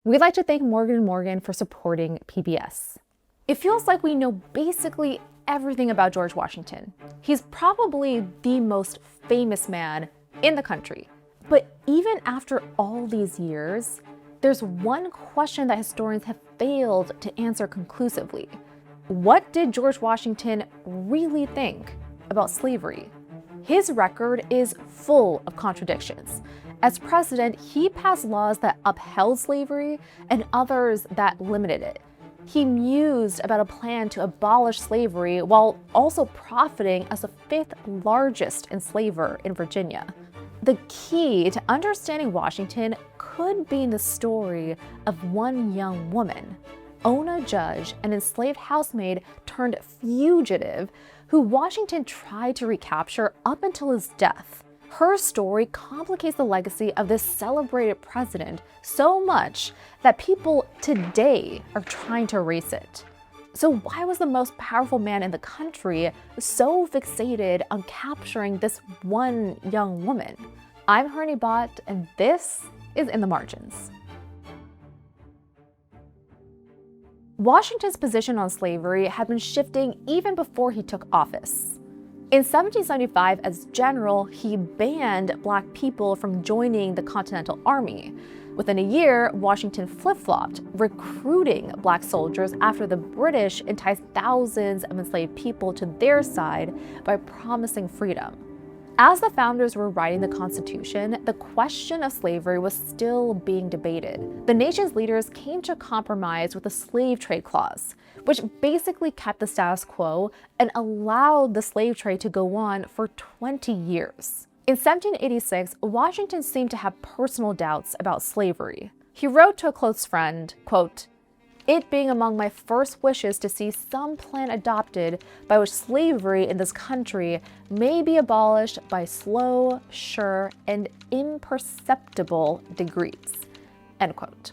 We'd like to thank Morgan & Morgan for supporting PBS. It feels like we know basically everything about George Washington. He's probably the most famous man in the country. But even after all these years, there's one question that historians have failed to answer conclusively. What did George Washington really think about slavery? His record is full of contradictions. As president, he passed laws that upheld slavery and others that limited it. He mused about a plan to abolish slavery while also profiting as the fifth largest enslaver in Virginia. The key to understanding Washington could be in the story of one young woman, Ona Judge, an enslaved housemaid turned fugitive who Washington tried to recapture up until his death. Her story complicates the legacy of this celebrated president so much that people today are trying to erase it. So why was the most powerful man in the country so fixated on capturing this one young woman? I'm Hernie Bott, and this is In the Margins. Washington's position on slavery had been shifting even before he took office. In 1775, as general, he banned Black people from joining the Continental Army. Within a year, Washington flip-flopped, recruiting Black soldiers after the British enticed thousands of enslaved people to their side by promising freedom. As the founders were writing the Constitution, the question of slavery was still being debated. The nation's leaders came to a compromise with the slave trade clause, which basically kept the status quo and allowed the slave trade to go on for 20 years. In 1786, Washington seemed to have personal doubts about slavery. He wrote to a close friend, quote, "It being among my first wishes to see some plan adopted by which slavery in this country may be abolished by slow, sure, and imperceptible degrees." End quote.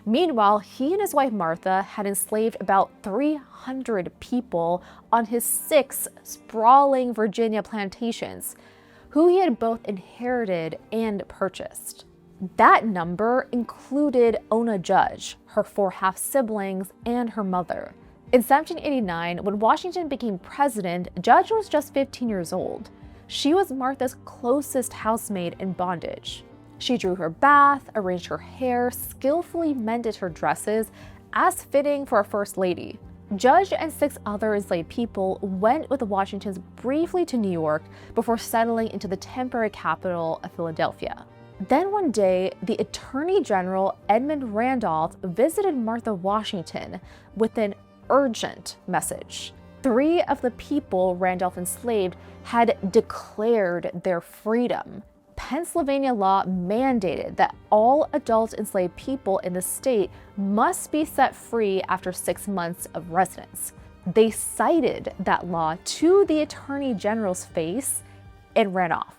Meanwhile, he and his wife Martha had enslaved about 300 people on his 6 sprawling Virginia plantations, who he had both inherited and purchased. That number included Ona Judge, her 4 half-siblings, and her mother. In 1789, when Washington became president, Judge was just 15 years old. She was Martha's closest housemaid in bondage. She drew her bath, arranged her hair, skillfully mended her dresses, as fitting for a first lady. Judge and 6 other enslaved people went with the Washingtons briefly to New York before settling into the temporary capital of Philadelphia. Then one day, the Attorney General Edmund Randolph visited Martha Washington with an urgent message. 3 of the people Randolph enslaved had declared their freedom. Pennsylvania law mandated that all adult enslaved people in the state must be set free after 6 months of residence. They cited that law to the Attorney General's face and ran off.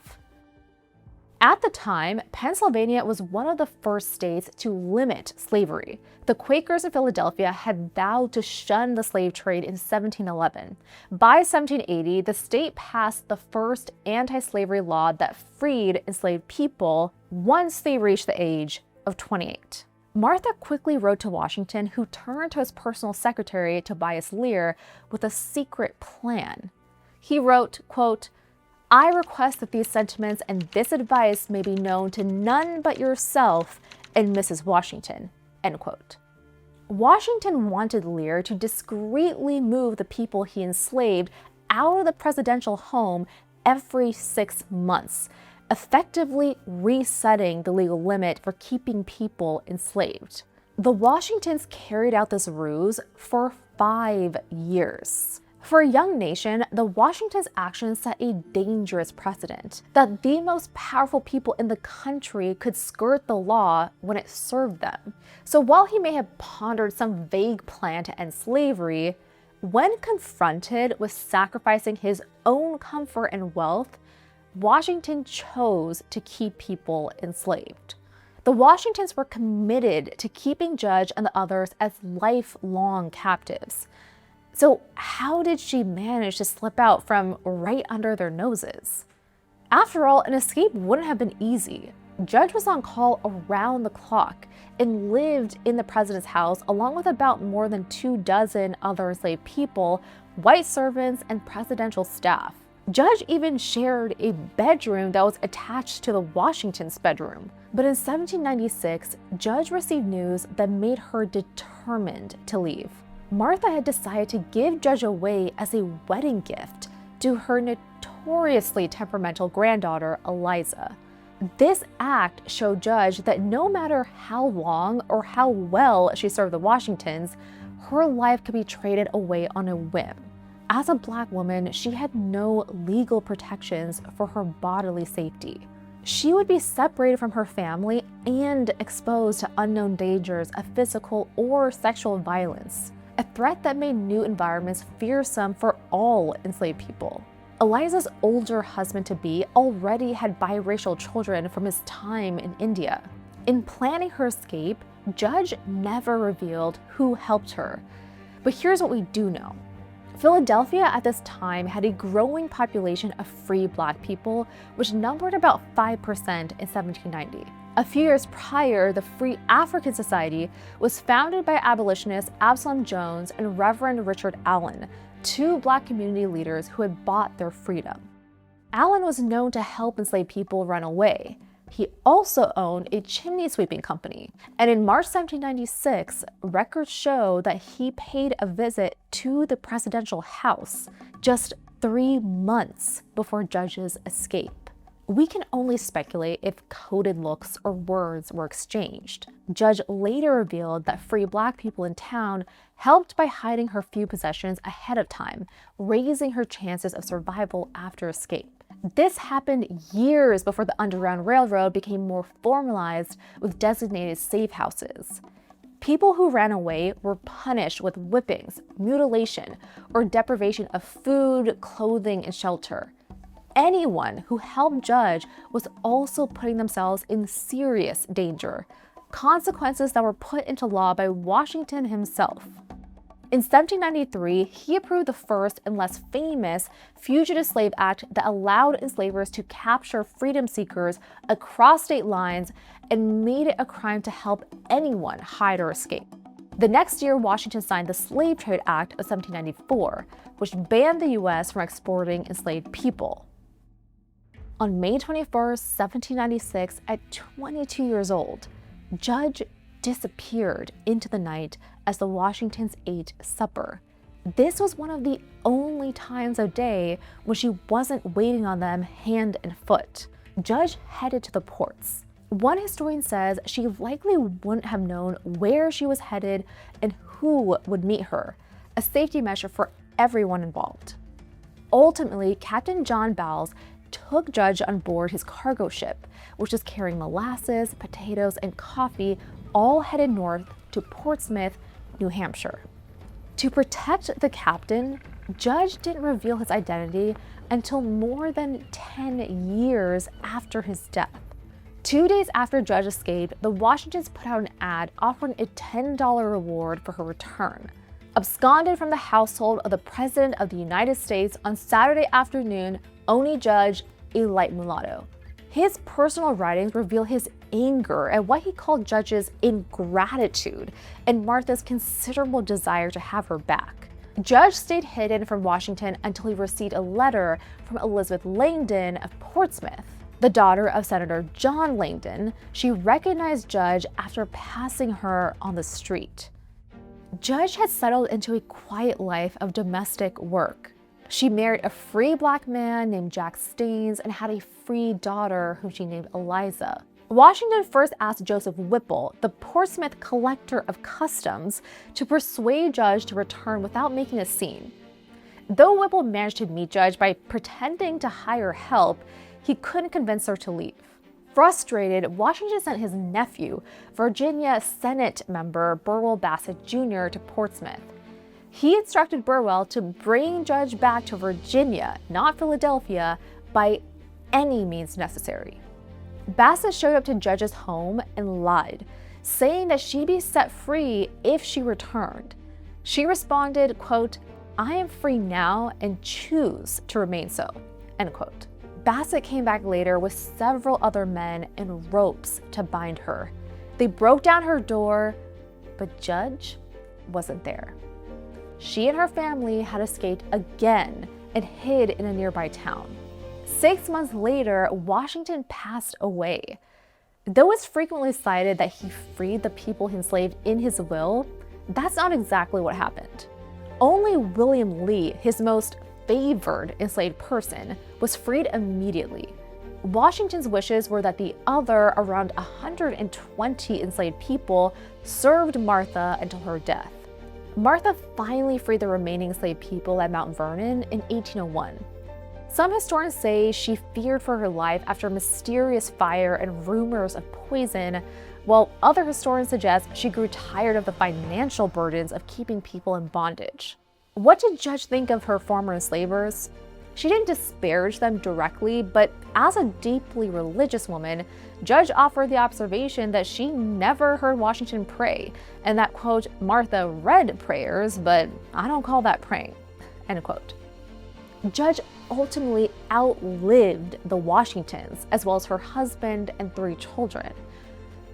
At the time, Pennsylvania was one of the first states to limit slavery. The Quakers in Philadelphia had vowed to shun the slave trade in 1711. By 1780, the state passed the first anti-slavery law that freed enslaved people once they reached the age of 28. Martha quickly wrote to Washington, who turned to his personal secretary, Tobias Lear, with a secret plan. He wrote, quote, "I request that these sentiments and this advice may be known to none but yourself and Mrs. Washington." End quote. Washington wanted Lear to discreetly move the people he enslaved out of the presidential home every 6 months, effectively resetting the legal limit for keeping people enslaved. The Washingtons carried out this ruse for 5 years. For a young nation, the Washingtons' actions set a dangerous precedent that the most powerful people in the country could skirt the law when it served them. So while he may have pondered some vague plan to end slavery, when confronted with sacrificing his own comfort and wealth, Washington chose to keep people enslaved. The Washingtons were committed to keeping Judge and the others as lifelong captives. So how did she manage to slip out from right under their noses? After all, an escape wouldn't have been easy. Judge was on call around the clock and lived in the president's house along with about more than 24 other enslaved people, white servants, and presidential staff. Judge even shared a bedroom that was attached to the Washington's bedroom. But in 1796, Judge received news that made her determined to leave. Martha had decided to give Judge away as a wedding gift to her notoriously temperamental granddaughter, Eliza. This act showed Judge that no matter how long or how well she served the Washingtons, her life could be traded away on a whim. As a Black woman, she had no legal protections for her bodily safety. She would be separated from her family and exposed to unknown dangers of physical or sexual violence, a threat that made new environments fearsome for all enslaved people. Eliza's older husband-to-be already had biracial children from his time in India. In planning her escape, Judge never revealed who helped her. But here's what we do know. Philadelphia at this time had a growing population of free Black people, which numbered about 5% in 1790. A few years prior, the Free African Society was founded by abolitionists Absalom Jones and Reverend Richard Allen, two Black community leaders who had bought their freedom. Allen was known to help enslaved people run away. He also owned a chimney sweeping company, and in March 1796, records show that he paid a visit to the presidential house just 3 months before Judge's escape. We can only speculate if coded looks or words were exchanged. Judge later revealed that free Black people in town helped by hiding her few possessions ahead of time, raising her chances of survival after escape. This happened years before the Underground Railroad became more formalized with designated safe houses. People who ran away were punished with whippings, mutilation, or deprivation of food, clothing, and shelter. Anyone who helped Judge was also putting themselves in serious danger, consequences that were put into law by Washington himself. In 1793, he approved the first and less famous Fugitive Slave Act that allowed enslavers to capture freedom seekers across state lines and made it a crime to help anyone hide or escape. The next year, Washington signed the Slave Trade Act of 1794, which banned the U.S. from exporting enslaved people. On May 21, 1796, at 22 years old, Judge disappeared into the night as the Washingtons ate supper. This was one of the only times of day when she wasn't waiting on them hand and foot. Judge headed to the ports. One historian says she likely wouldn't have known where she was headed and who would meet her, a safety measure for everyone involved. Ultimately, Captain John Bowles took Judge on board his cargo ship, which was carrying molasses, potatoes, and coffee, all headed north to Portsmouth, New Hampshire. To protect the captain, Judge didn't reveal his identity until more than 10 years after his death. 2 days after Judge escaped, the Washingtons put out an ad offering a $10 reward for her return. Absconded from the household of the President of the United States on Saturday afternoon, Ona Judge, a light mulatto. His personal writings reveal his anger at what he called Judge's ingratitude and Martha's considerable desire to have her back. Judge stayed hidden from Washington until he received a letter from Elizabeth Langdon of Portsmouth. The daughter of Senator John Langdon, she recognized Judge after passing her on the street. Judge had settled into a quiet life of domestic work. She married a free Black man named Jack Staines and had a free daughter whom she named Eliza. Washington first asked Joseph Whipple, the Portsmouth collector of customs, to persuade Judge to return without making a scene. Though Whipple managed to meet Judge by pretending to hire help, he couldn't convince her to leave. Frustrated, Washington sent his nephew, Virginia Senate member Burwell Bassett Jr., to Portsmouth. He instructed Burwell to bring Judge back to Virginia, not Philadelphia, by any means necessary. Bassett showed up to Judge's home and lied, saying that she'd be set free if she returned. She responded, quote, "I am free now and choose to remain so," end quote. Bassett came back later with several other men and ropes to bind her. They broke down her door, but Judge wasn't there. She and her family had escaped again and hid in a nearby town. 6 months later, Washington passed away. Though it's frequently cited that he freed the people he enslaved in his will, that's not exactly what happened. Only William Lee, his most favored enslaved person, was freed immediately. Washington's wishes were that the other around 120 enslaved people served Martha until her death. Martha finally freed the remaining enslaved people at Mount Vernon in 1801. Some historians say she feared for her life after mysterious fire and rumors of poison, while other historians suggest she grew tired of the financial burdens of keeping people in bondage. What did Judge think of her former enslavers? She didn't disparage them directly, but as a deeply religious woman, Judge offered the observation that she never heard Washington pray, and that, quote, Martha read prayers, but I don't call that praying, end quote. Judge ultimately outlived the Washingtons, as well as her husband and 3 children.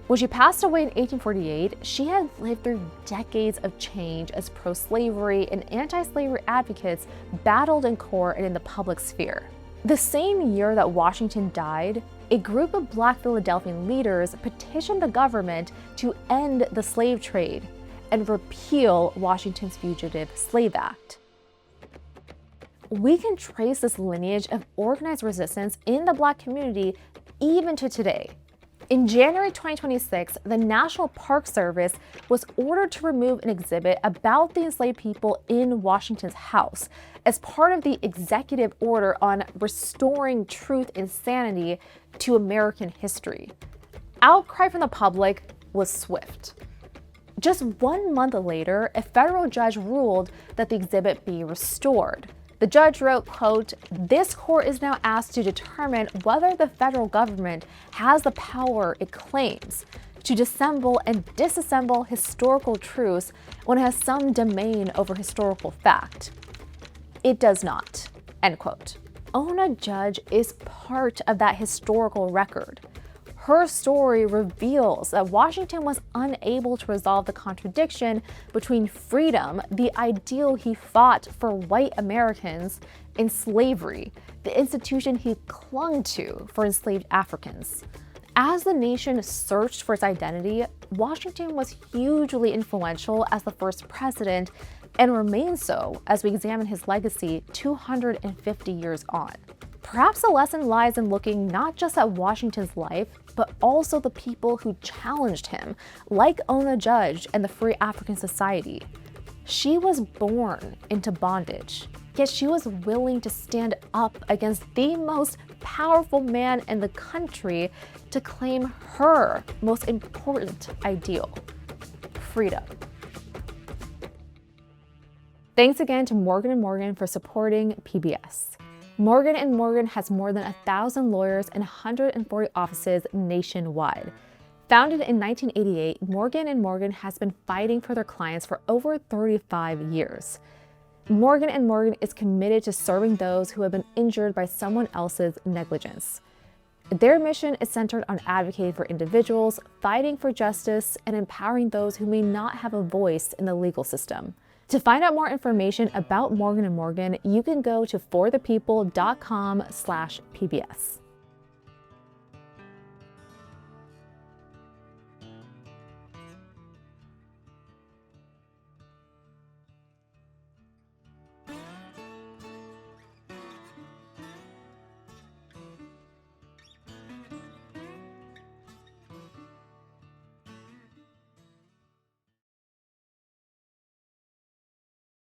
When she passed away in 1848, she had lived through decades of change as pro-slavery and anti-slavery advocates battled in court and in the public sphere. The same year that Washington died, a group of Black Philadelphian leaders petitioned the government to end the slave trade and repeal Washington's Fugitive Slave Act. We can trace this lineage of organized resistance in the Black community even to today. In January 2026, the National Park Service was ordered to remove an exhibit about the enslaved people in Washington's house as part of the executive order on restoring truth and sanity to American history. Outcry from the public was swift. Just 1 month later, a federal judge ruled that the exhibit be restored. The judge wrote, quote, "This court is now asked to determine whether the federal government has the power it claims to dissemble and disassemble historical truths when it has some domain over historical fact. It does not," end quote. Ona Judge is part of that historical record. Her story reveals that Washington was unable to resolve the contradiction between freedom, the ideal he fought for white Americans, and slavery, the institution he clung to for enslaved Africans. As the nation searched for its identity, Washington was hugely influential as the first president and remains so as we examine his legacy 250 years on. Perhaps the lesson lies in looking not just at Washington's life, but also the people who challenged him, like Ona Judge and the Free African Society. She was born into bondage, yet she was willing to stand up against the most powerful man in the country to claim her most important ideal: freedom. Thanks again to Morgan & Morgan for supporting PBS. Morgan & Morgan has more than 1,000 lawyers and 140 offices nationwide. Founded in 1988, Morgan & Morgan has been fighting for their clients for over 35 years. Morgan & Morgan is committed to serving those who have been injured by someone else's negligence. Their mission is centered on advocating for individuals, fighting for justice, and empowering those who may not have a voice in the legal system. To find out more information about Morgan & Morgan, you can go to forthepeople.com/PBS.